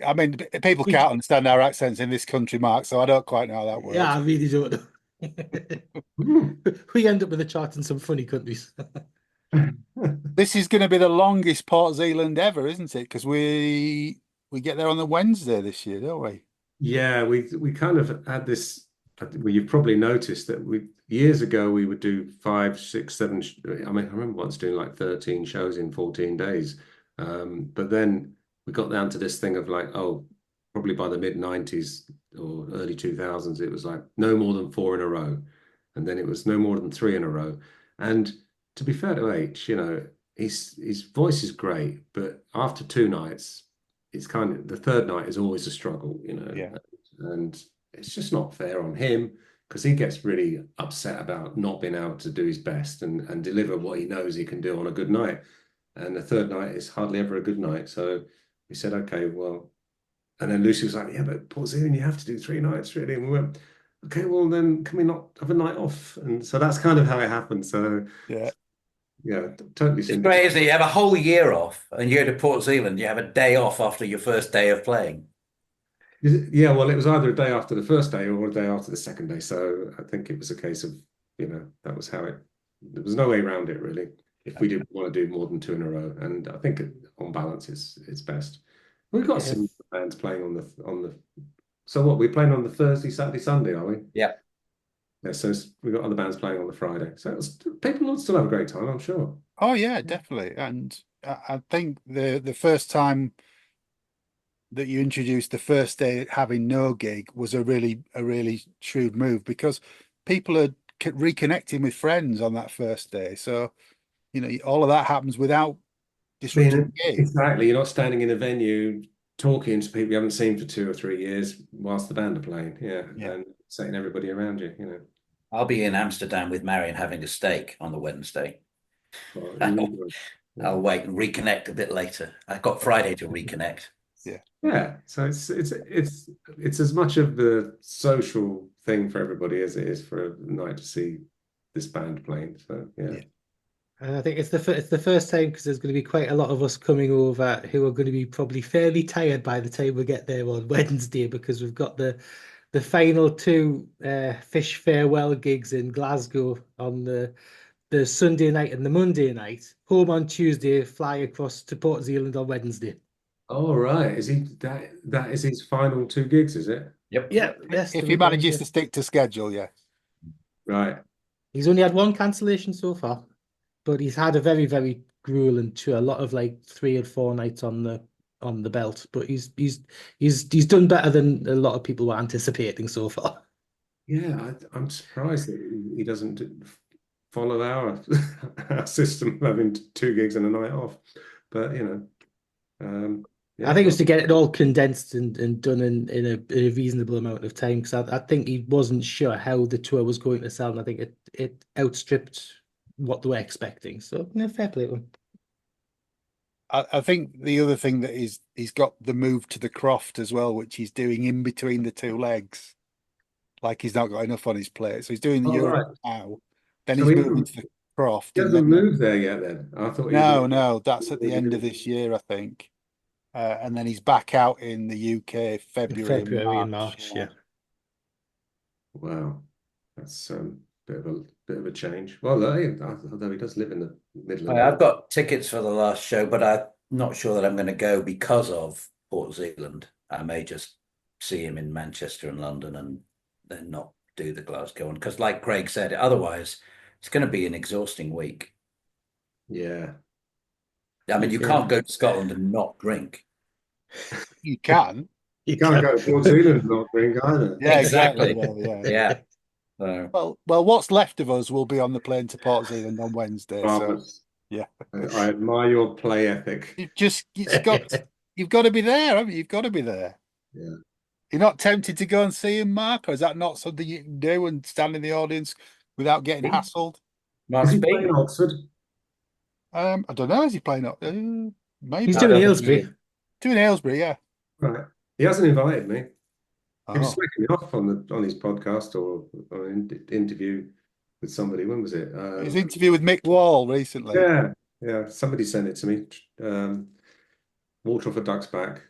I mean, people can't understand our accents in this country, Mark, so I don't quite know how that works. yeah, I really don't know. We end up with a chart in some funny countries. This is going to be the longest Port Zealand ever, isn't it? Because we get there on the Wednesday this year, don't we? Yeah, we kind of had this. Well, you've probably noticed that we years ago we would do 5, 6, 7. I mean, I remember once doing like 13 shows in 14 days. But then we got down to this thing of like, oh, probably by the mid 90s or early 2000s, it was like no more than 4 in a row, and then it was no more than 3 in a row. And to be fair to H, his voice is great, but after 2 nights, it's kind of the third night is always a struggle, Yeah. and it's just not fair on him because he gets really upset about not being able to do his best and deliver what he knows he can do on a good night. And the third night is hardly ever a good night. So we said, okay, well, and then Lucy was like, yeah, but Port Zillion, you have to do 3 nights, really. And we went, okay, well, then can we not have a night off? And so that's kind of how it happened. So, Yeah. yeah, totally. it's great, isn't it? You have a whole year off and you go to Port Zealand, you have a day off after your first day of playing. Yeah, well, it was either a day after the first day or a day after the second day. So I think it was a case of, that was how there was no way around it, really, if we didn't want to do more than 2 in a row. And I think on balance, it's best. We've got some bands playing on the. So what, we're playing on the Thursday, Saturday, Sunday, are we? Yeah. Yeah, so we've got other bands playing on the Friday. So people will still have a great time, I'm sure. Oh yeah, definitely. And I think the first time that you introduced the first day having no gig was a really shrewd move because people are reconnecting with friends on that first day. So, all of that happens without disrupting the gig. Exactly. You're not standing in a venue talking to people you haven't seen for 2 or 3 years whilst the band are playing. Yeah. And setting everybody around you. I'll be in Amsterdam with Marion having a steak on the Wednesday. Well, I'll wait and reconnect a bit later. I've got Friday to reconnect. Yeah. So it's as much of the social thing for everybody as it is for a night to see this band playing. So yeah. And I think it's the first time because there's going to be quite a lot of us coming over who are going to be probably fairly tired by the time we get there on Wednesday because we've got the final 2 Fish farewell gigs in Glasgow on the Sunday night and the Monday night. Home on Tuesday, fly across to Port Zealand on Wednesday. Oh, right. Is he that is his final 2 gigs, is it? Yep. Yeah, yes. If he manages to stick to schedule, yeah. Right. He's only had 1 cancellation so far, but he's had a very, very grueling tour. A lot of like 3 or 4 nights on the belt, but he's done better than a lot of people were anticipating so far. Yeah, I'm surprised that he doesn't follow our system of having 2 gigs and a night off. But yeah, I think it was to get it all condensed and done in a reasonable amount of time because I think he wasn't sure how the tour was going to sell, and I think it outstripped what they were expecting. So fair play to him. I think the other thing that he's got the move to the croft as well, which he's doing in between the 2 legs. Like he's not got enough on his plate. So he's doing the Euro now. Then So he's moving to the croft. He hasn't moved there yet then. I thought No, that's at the end of this year, I think. and then he's back out in the UK February And March. March, yeah. Wow, that's bit of a change. Well, although he does live in the Midlands. I've got tickets for the last show, but I'm not sure that I'm going to go because of Port Zealand. I may just see him in Manchester and London and then not do the Glasgow one. Because like Craig said, otherwise it's going to be an exhausting week. Yeah. I mean, you can't go to Scotland and not drink. You can. You can't go to Port Zealand and not drink either. Yeah, Exactly. Yeah. Yeah. So, Well, what's left of us will be on the plane to Port Zealand on Wednesday. So Marvellous. yeah, I admire your play ethic. you've got to be there, haven't you? You've got to be there. Yeah. You're not tempted to go and see him, Mark, or is that not something you can do and stand in the audience without getting hassled? Is he Marzipan. playing Oxford? I don't know. Is he playing up? Maybe He's I doing don't think Aylesbury. he is. doing Aylesbury. Yeah. Right. He hasn't invited me. He was Oh. slagging me off on his podcast or an interview with somebody. When was it? His interview with Mick Wall recently. Yeah. Somebody sent it to me. Water off a duck's back.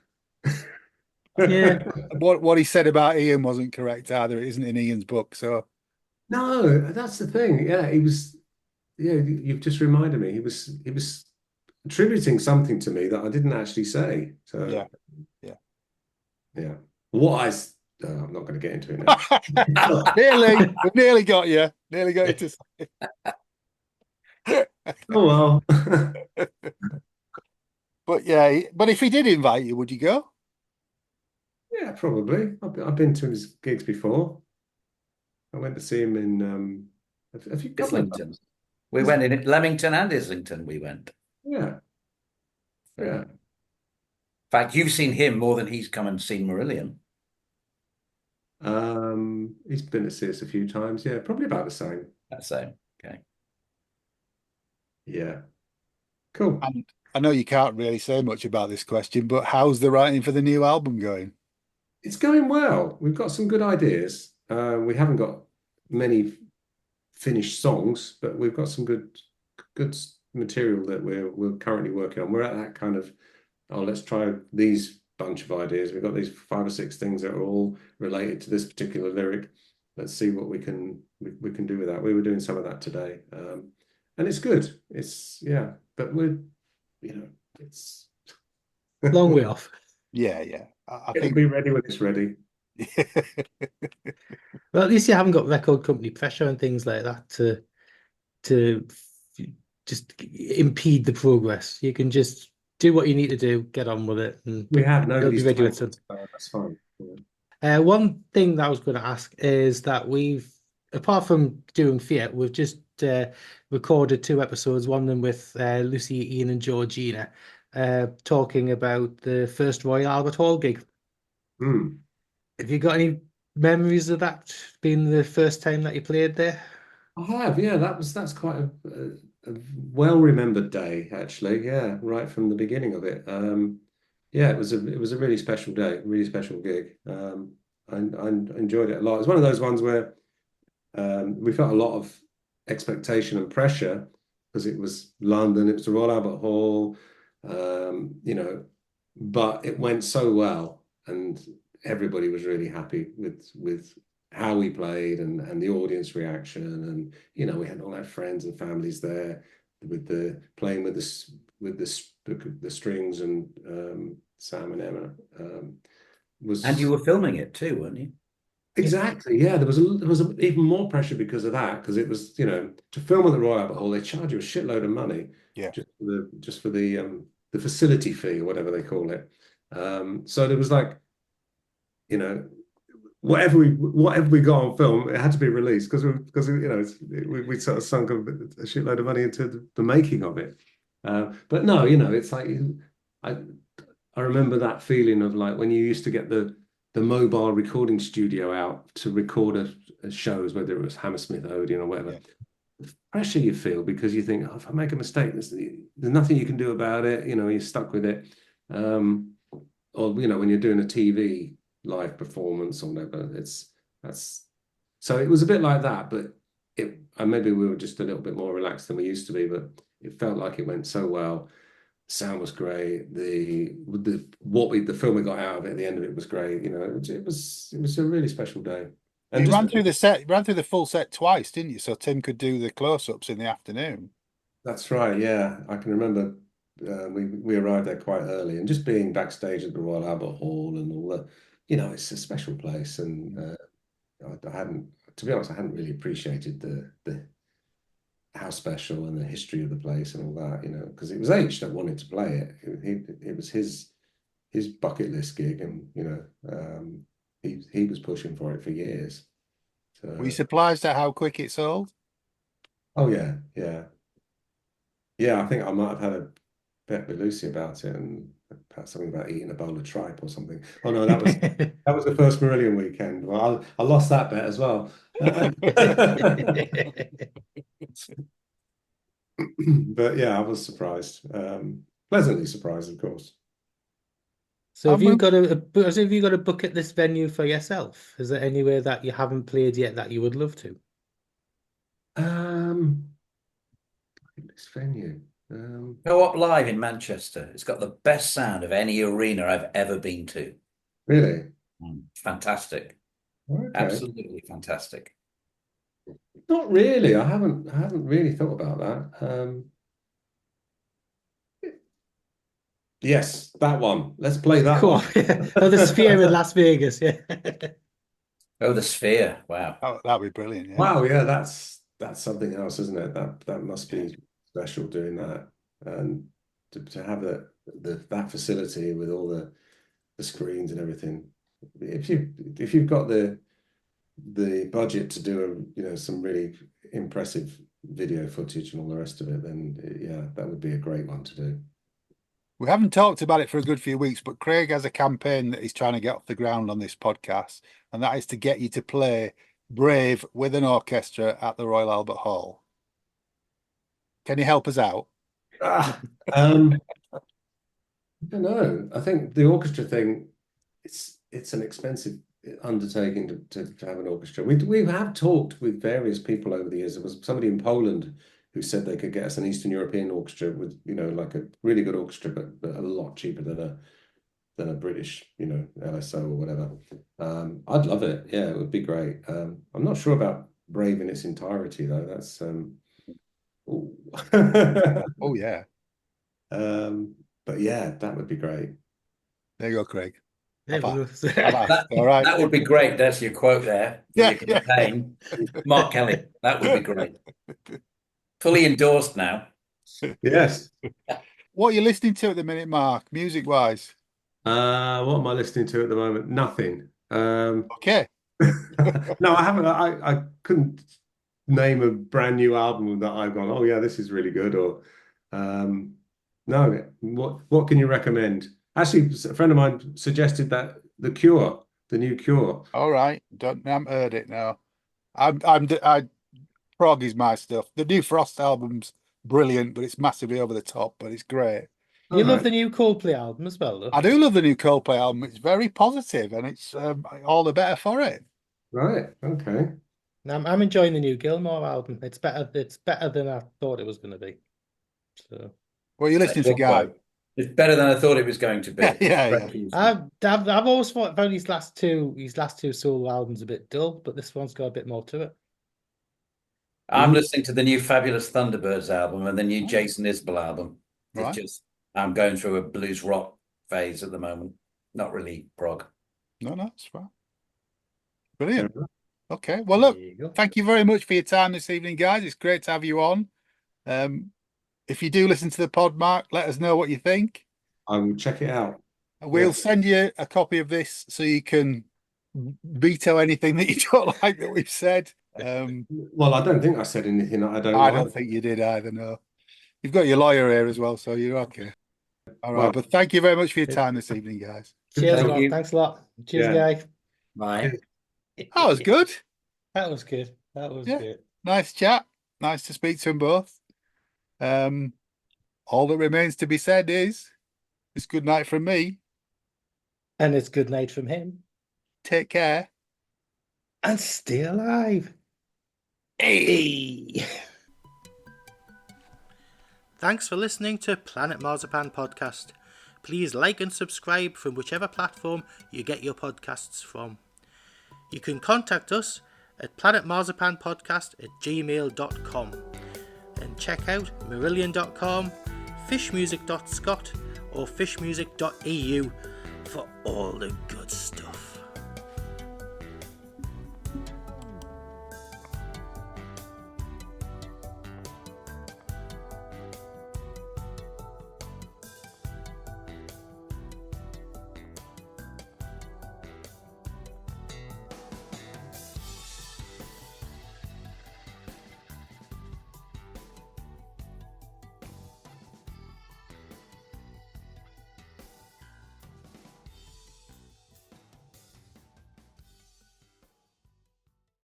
Yeah. What he said about Ian wasn't correct either. It isn't in Ian's book. So No, that's the thing. Yeah, he was. Yeah, you've just reminded me. He was attributing something to me that I didn't actually say. So yeah. I'm not going to get into it now. We nearly got you. Nearly got you to say. Oh well. But if he did invite you, would you go? Yeah, probably. I've been to his gigs before. I went to see him in a few couple of Islington. times. We went in Leamington and Islington. We went. Yeah. In fact, you've seen him more than he's come and seen Marillion. He's been to see us a few times. Yeah, probably about the same. That's same. Okay. Yeah. Cool. And I know you can't really say much about this question, but how's the writing for the new album going? It's going well. We've got some good ideas. We haven't got many finished songs, but we've got some good material that we're currently working on. We're at that kind of, let's try these bunch of ideas. We've got these 5 or 6 things that are all related to this particular lyric. Let's see what we can do with that. We were doing some of that today, and it's good. But it's Long way off. Yeah. I it'll think be ready when it's ready. Well, at least you haven't got record company pressure and things like that to just impede the progress. You can just do what you need to do, get on with it, and We have it'll nobody's be ready time, with it. so that's fine. Yeah. One thing that I was going to ask is that apart from doing Fiat, we've just recorded 2 episodes, one of them with Lucy, Ian, and Georgina, talking about the first Royal Albert Hall gig. Mm. Have you got any memories of that being the first time that you played there? I have, yeah. That's quite a well-remembered day, actually. Yeah, right from the beginning of it. Yeah, it was a really special day, really special gig. I enjoyed it a lot. It's one of those ones where we felt a lot of expectation and pressure because it was London, it was the Royal Albert Hall, but it went so well, and everybody was really happy with how we played and the audience reaction, and we had all our friends and families there with the playing with the strings, and Sam and Emma was. And you were filming it too, weren't you? Exactly, yeah. There was even more pressure because of that, because it was to film at the Royal Albert Hall, they charge you a shitload of money, just for the facility fee or whatever they call it. So there was like, whatever we got on film, it had to be released because we sort of sunk a shitload of money into the making of it. But no, it's like I remember that feeling of like when you used to get the mobile recording studio out to record a shows, whether it was Hammersmith Odeon or whatever. The pressure you feel because you think, if I make a mistake, there's nothing you can do about it. You're stuck with it. Or when you're doing a TV live performance or whatever, so it was a bit like that, but maybe we were just a little bit more relaxed than we used to be, but it felt like it went so well. sound was great. The film we got out of it at the end of it was great. You know, it was a really special day. And You just, ran through the full set twice, didn't you? So Tim could do the close-ups in the afternoon. that's right. Yeah, I can remember we arrived there quite early, and just being backstage at the Royal Albert Hall and all that. You know, it's a special place, and I hadn't, to be honest, I hadn't really appreciated the how special and the history of the place and all that. You know, because it was H that wanted to play it. It was his bucket list gig, and you know, he was pushing for it for years. So, Were you surprised at how quick it sold? oh yeah, yeah. Yeah, I think I might have had a bet with Lucy about it, and perhaps something about eating a bowl of tripe or something. Oh no, that was the first Marillion weekend. Well, I lost that bet as well. But yeah, I was surprised. Pleasantly surprised, of course. So have you got a bucket list venue for yourself? Is there anywhere that you haven't played yet that you would love to? This venue. Co-op Live in Manchester. It's got the best sound of any arena I've ever been to. Really? Fantastic. Okay. Absolutely fantastic. Not really. I haven't really thought about that. Yes, that one. Let's play that Cool. one. Oh, the Sphere in Las Vegas, yeah. Oh, the Sphere. Wow. Oh, that'd be brilliant. Yeah. Wow, yeah, that's something else, isn't it? That must be special doing that, and to have that facility with all the screens and everything. If you've got the budget to do some really impressive video footage and all the rest of it, then yeah, that would be a great one to do. We haven't talked about it for a good few weeks, but Craig has a campaign that he's trying to get off the ground on this podcast, and that is to get you to play Brave with an orchestra at the Royal Albert Hall. Can you help us out? I don't know. I think the orchestra thing, it's an expensive undertaking to have an orchestra. We have talked with various people over the years. There was somebody in Poland who said they could get us an Eastern European orchestra with, like a really good orchestra, but a lot cheaper than a British, LSO or whatever. I'd love it. Yeah, it would be great. I'm not sure about Brave in its entirety though. That's Oh yeah. But yeah, that would be great. There you go, Craig. There we go. All right. That would be great. That's your quote there. Yeah, Your campaign. Mark Kelly. That would be great. Fully endorsed now. Yes. What are you listening to at the minute, Mark, music-wise? What am I listening to at the moment? Nothing. Okay. No, I haven't. I couldn't name a brand new album that I've gone, oh yeah, this is really good. Or no. What can you recommend? Actually, a friend of mine suggested that The Cure, the new Cure. All right. Haven't heard it now. Prog is my stuff. The new Frost album's brilliant, but it's massively over the top, but it's great. You love the new Coldplay album as well, though. I do love the new Coldplay album. It's very positive, and it's all the better for it. Right. Okay. I'm enjoying the new Gilmore album. It's better. It's better than I thought it was going to be. So, Well, you're listening to Guy. It's better than I thought it was going to be. Yeah. I've always found his last two solo albums a bit dull, but this one's got a bit more to it. I'm listening to the new Fabulous Thunderbirds album and the new Jason Isbell album. Right. I'm going through a blues rock phase at the moment. Not really prog. No, it's fine. Brilliant. Okay. Well, look, thank you very much for your time this evening, guys. It's great to have you on. If you do listen to the pod, Mark, let us know what you think. I will check it out. We'll send you a copy of this so you can veto anything that you don't like that we've said. Well, I don't think I said anything I don't I like. don't think you did either, no. You've got your lawyer here as well, so you're okay. All right, but thank you very much for your time this evening, guys. Cheers, Mark. Thanks a lot. Cheers, guys. Bye. That was good. That was good. That was good. Nice chat. Nice to speak to them both. All that remains to be said is it's good night from me. And it's good night from him. Take care. And stay alive. Hey! Thanks for listening to Planet Marzipan Podcast. Please like and subscribe from whichever platform you get your podcasts from. You can contact us at planetmarzipanpodcast@gmail.com and check out marillion.com, fishmusic.scot or fishmusic.eu for all the good stuff.